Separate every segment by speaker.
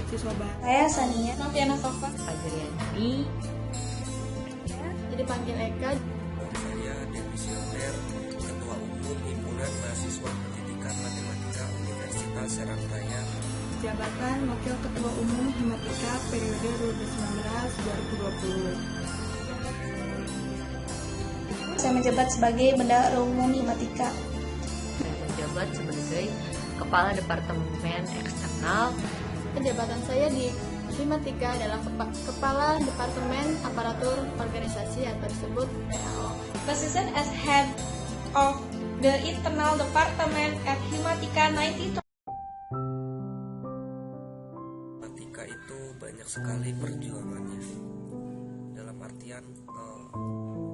Speaker 1: siswa baru.
Speaker 2: Saya Sania
Speaker 3: Noviana Sofa.
Speaker 4: Adriani.
Speaker 3: Jadi panggil Eka.
Speaker 5: Saya Demisioner, Ketua Umum Himpunan Mahasiswa Pendidikan Matematika Universitas Serang Raya.
Speaker 1: Jabatan Wakil Ketua Umum Himatika periode 2019-2020.
Speaker 2: Saya menjabat sebagai Bendahara Umum Himatika.
Speaker 4: Saya menjabat sebagai Kepala Departemen Eksternal.
Speaker 3: Penjabatan saya di Himatika adalah Kepala Departemen Aparatur Organisasi atau disebut PAO.
Speaker 2: Position as Head of the Internal Department at Himatika 92.
Speaker 5: Himatika itu banyak sekali perjuangannya. Dalam artian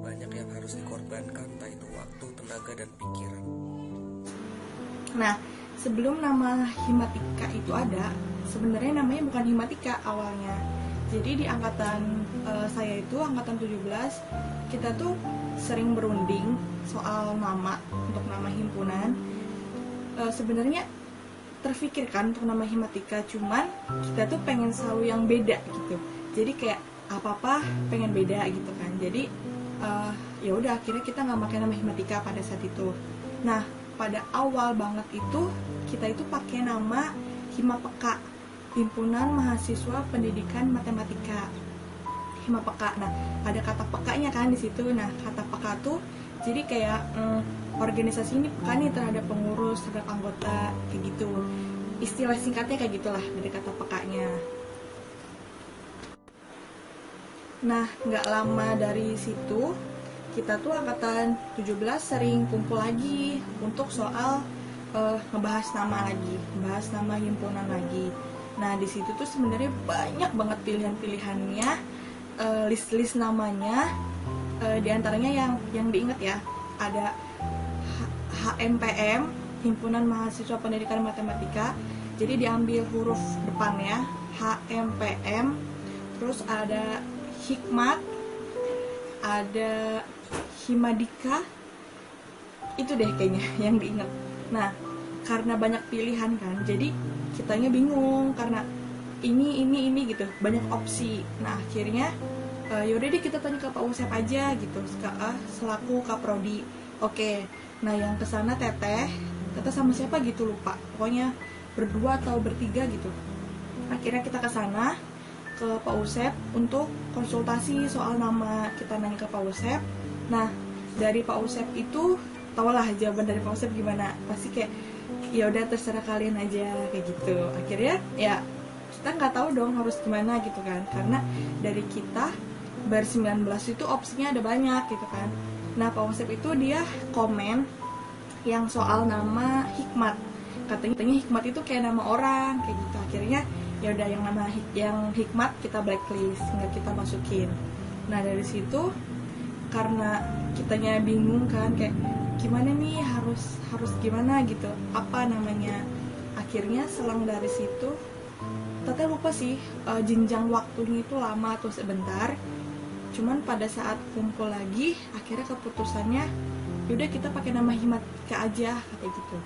Speaker 5: banyak yang harus dikorbankan, entah itu waktu, tenaga, dan pikiran.
Speaker 1: Nah, sebelum nama Himatika itu ada, sebenarnya namanya bukan Himatika awalnya. Jadi di angkatan saya itu, angkatan 17, kita tuh sering berunding soal nama, untuk nama himpunan. Sebenarnya terfikirkan untuk nama Himatika, cuman kita tuh pengen selalu yang beda gitu. Jadi kayak apa-apa pengen beda gitu kan. Jadi ya udah, akhirnya kita nggak pakai nama Himatika pada saat itu. Nah, pada awal banget itu kita itu pakai nama Himapeka, Himpunan Mahasiswa Pendidikan Matematika. Himapeka. Nah, ada kata pekanya kan di situ. Nah, kata peka tuh jadi kayak organisasi ini peka nih terhadap pengurus, terhadap anggota, kayak gitu. Istilah singkatnya kayak gitulah dari kata pekanya. Nah, nggak lama dari situ kita tuh angkatan 17 sering kumpul lagi untuk soal ngebahas nama lagi, ngebahas nama himpunan lagi. Nah, di situ tuh sebenarnya banyak banget pilihan-pilihannya, list-list namanya. Di antaranya yang diingat ya, ada HMPM, Himpunan Mahasiswa Pendidikan Matematika. Jadi diambil huruf depannya HMPM, terus ada Hikmat, ada Himadika, itu deh kayaknya yang diingat. Nah, karena banyak pilihan kan, jadi kitanya bingung karena ini gitu, banyak opsi. Nah, akhirnya yaudah deh kita tanya ke Pak Usep aja gitu, selaku Kaprodi. Oke, nah yang kesana teteh sama siapa gitu lupa, pokoknya berdua atau bertiga gitu. Akhirnya kita kesana ke Pak Usep untuk konsultasi soal nama. Kita nanya ke Pak Usep. Nah, dari Pak Usep itu tahulah jawaban dari Pak Usep gimana. Pasti kayak ya udah terserah kalian aja kayak gitu. Akhirnya ya kita nggak tahu dong harus gimana gitu kan, karena dari kita ber-19 itu opsinya ada banyak gitu kan. Nah, Pak Usep itu dia komen yang soal nama Hikmat. Katanya Hikmat itu kayak nama orang kayak gitu. Akhirnya ya udah yang Hikmat kita blacklist, nggak kita masukin. Nah, dari situ karena kitanya bingung kan, kayak gimana nih, harus gimana gitu, apa namanya. Akhirnya selang dari situ teteh lupa sih jenjang waktunya itu lama atau sebentar, cuman pada saat kumpul lagi akhirnya keputusannya yaudah kita pakai nama Himatika aja kayak gitu.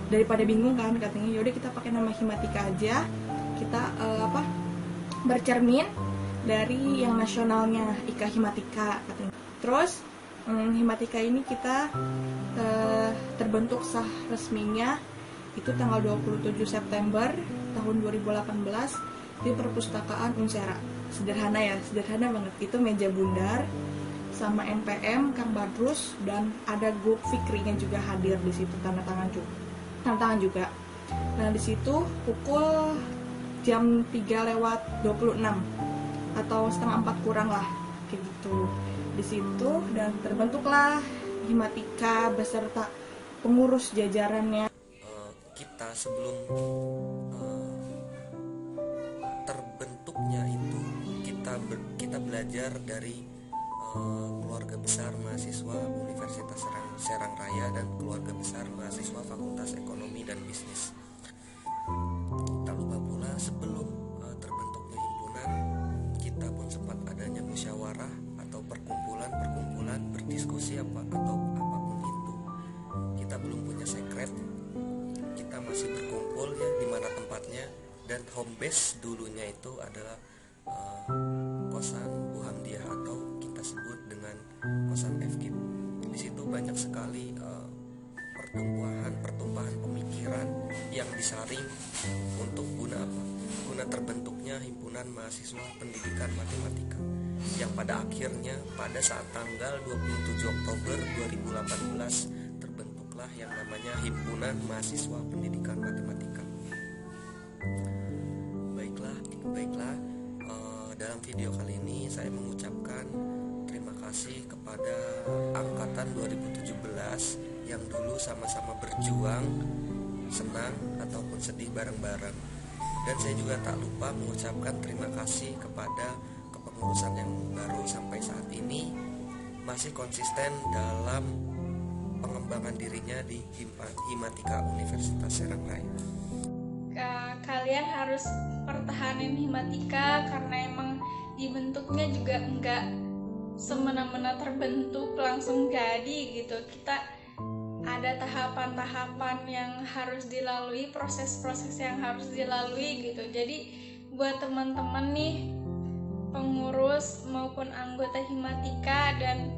Speaker 1: Daripada bingung kan, katanya yaudah kita pakai nama Himatika aja, kita bercermin dari yang nasionalnya IKA Himatika katanya. Terus Himatika ini kita terbentuk sah resminya itu tanggal 27 September tahun 2018 di Perpustakaan Unsera. Sederhana ya, sederhana banget. Itu meja bundar sama NPM Kang Badrus, dan ada grup Fikrinya juga hadir di situ, tanda tangan juga. Nah, di situ pukul jam 3:26 atau setengah 4 kurang lah kayak gitu. Di situ dan terbentuklah Himatika beserta pengurus jajarannya.
Speaker 5: Kita sebelum terbentuknya itu kita belajar dari keluarga besar mahasiswa Universitas Serang Raya dan keluarga besar mahasiswa Fakultas Ekonomi dan Bisnis. Tak lupa pula sebelum terbentuknya himpunan, kita pun sempat adanya musyawarah atau perkumpulan berdiskusi atau apapun itu. Kita belum punya sekret, kita masih berkumpul ya di mana tempatnya, dan home base dulunya itu adalah kosan Bu Hamdiah atau kita sebut dengan kosan FKIP. Di situ banyak sekali pertumpahan pemikiran yang disaring untuk guna apa? Guna terbentuknya himpunan mahasiswa pendidikan matematika yang pada akhirnya pada saat tanggal 27 Oktober 2018 terbentuklah yang namanya Himpunan Mahasiswa Pendidikan Matematika. Baiklah, dalam video kali ini saya mengucapkan terima kasih kepada angkatan 2017 yang dulu sama-sama berjuang, senang ataupun sedih bareng-bareng. Dan saya juga tak lupa mengucapkan terima kasih kepada kepengurusan yang baru sampai saat ini masih konsisten dalam pengembangan dirinya di Himatika Universitas Serang Raya.
Speaker 2: Kalian harus pertahanin Himatika karena emang dibentuknya juga enggak semena-mena terbentuk langsung jadi gitu. Kita ada tahapan-tahapan yang harus dilalui, proses-proses yang harus dilalui gitu. Jadi buat teman-teman nih pengurus maupun anggota Himatika dan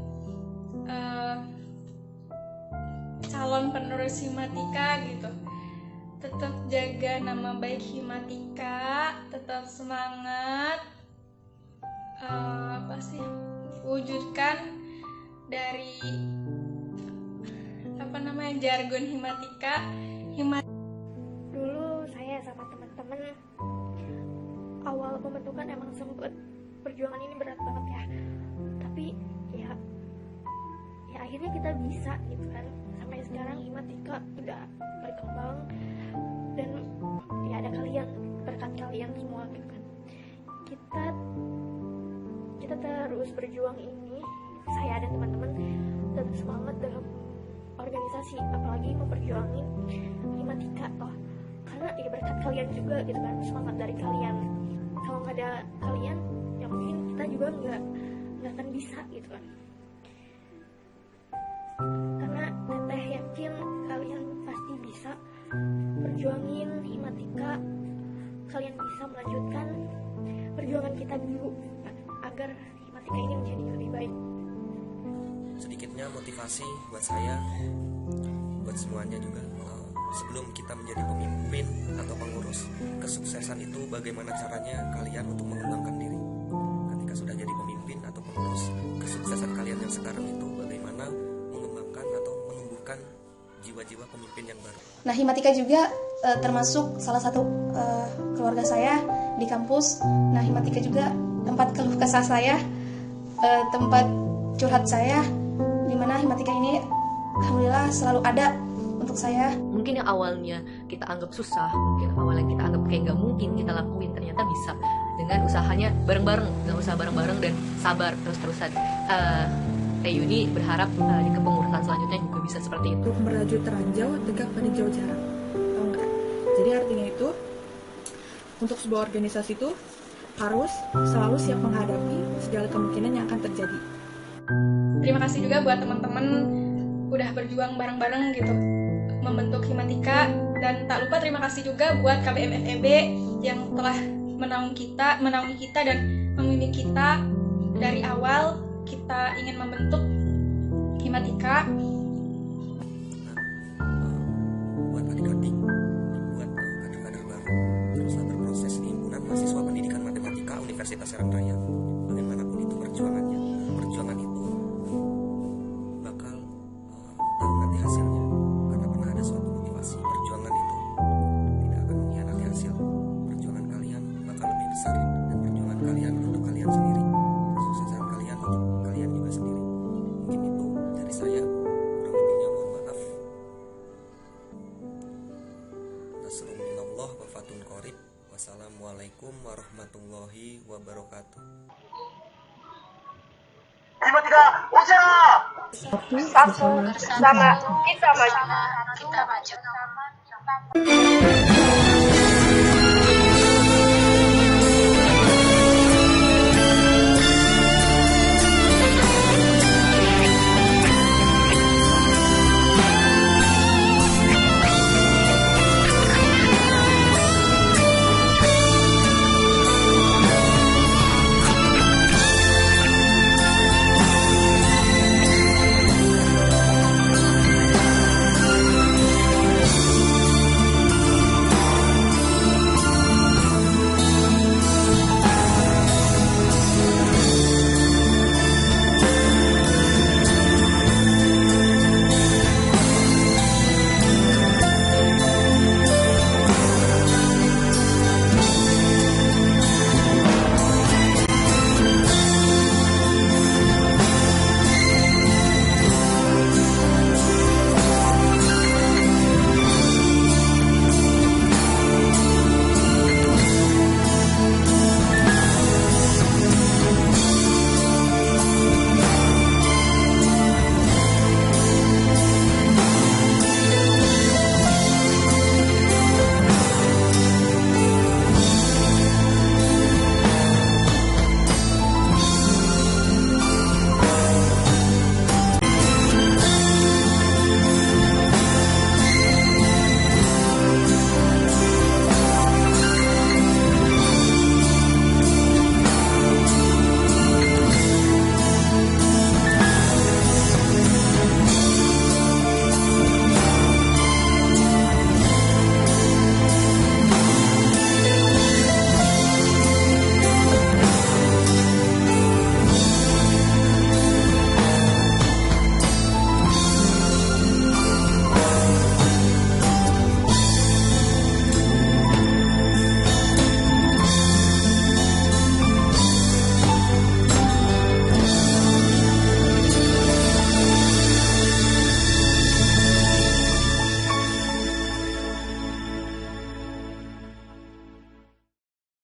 Speaker 2: calon penerus Himatika gitu, tetap jaga nama baik Himatika, tetap semangat, wujudkan dari jargon Himatika.
Speaker 6: Dulu saya sama teman-teman awal pembentukan emang sempet perjuangan ini berat banget ya, tapi ya akhirnya kita bisa gitu kan. Sampai sekarang Himatika udah berkembang dan ya ada kalian, berkat kalian semua gitu kan. Kita terus berjuang ini, saya dan teman-teman tetap semangat dalam organisasi, apalagi memperjuangin Himatika toh, karena ya berkat kalian juga gitu kan, semangat dari kalian. Kalau nggak ada kalian ya mungkin kita juga nggak akan bisa gitu kan. Karena teteh yakin kalian pasti bisa perjuangin Himatika, kalian bisa melanjutkan perjuangan kita dulu agar Himatika ini menjadi lebih baik.
Speaker 5: Sedikitnya motivasi buat saya, buat semuanya juga. Sebelum kita menjadi pemimpin atau pengurus, kesuksesan itu bagaimana caranya kalian untuk mengembangkan diri. Ketika sudah jadi pemimpin atau pengurus, kesuksesan kalian yang sekarang itu bagaimana mengembangkan atau menumbuhkan jiwa-jiwa pemimpin yang baru.
Speaker 7: Nah, Himatika juga termasuk salah satu keluarga saya di kampus. Nah, Himatika juga tempat keluh kesah saya, tempat curhat saya, dimana Himatika ini alhamdulillah selalu ada untuk saya.
Speaker 4: Mungkin yang awalnya kita anggap susah, mungkin awalnya kita anggap kayak nggak mungkin kita lakuin, ternyata bisa dengan usahanya bareng-bareng, dengan usaha bareng-bareng dan sabar terus-terusan. Teh Yuni berharap di kepengurusan selanjutnya juga bisa seperti itu.
Speaker 1: Untuk merajut ranjau, tegak peninjau jarak. Tahu nggak? Jadi artinya itu, untuk sebuah organisasi itu harus selalu siap menghadapi segala kemungkinan yang akan terjadi.
Speaker 2: Terima kasih juga buat teman-teman udah berjuang bareng-bareng gitu membentuk Himatika, dan tak lupa terima kasih juga buat KBM FEB yang telah menaungi kita dan membimbing kita dari awal kita ingin membentuk Himatika.
Speaker 5: Buat adik-adik, buat kader-kader baru, teruslah berproses di Himpunan Mahasiswa Pendidikan Matematika Universitas Serang Raya. Bagaimanapun itu perjuangannya, perjuangan itu bakal tahu nanti hasilnya, karena pernah ada suatu motivasi. Perjuangan itu tidak akan mengkhianati hasil. Perjuangan kalian bakal lebih besar, dan perjuangan kalian untuk kalian sendiri, kesuksesan kalian untuk kalian juga sendiri. Mungkin itu dari saya, kurang lebihnya mohon maaf. Nasrun minallah wa fatun qorib. Wassalamualaikum warahmatullahi wabarakatuh.
Speaker 8: Himatika Ucera!
Speaker 6: Satu bersama kita maju.
Speaker 3: Kita maju.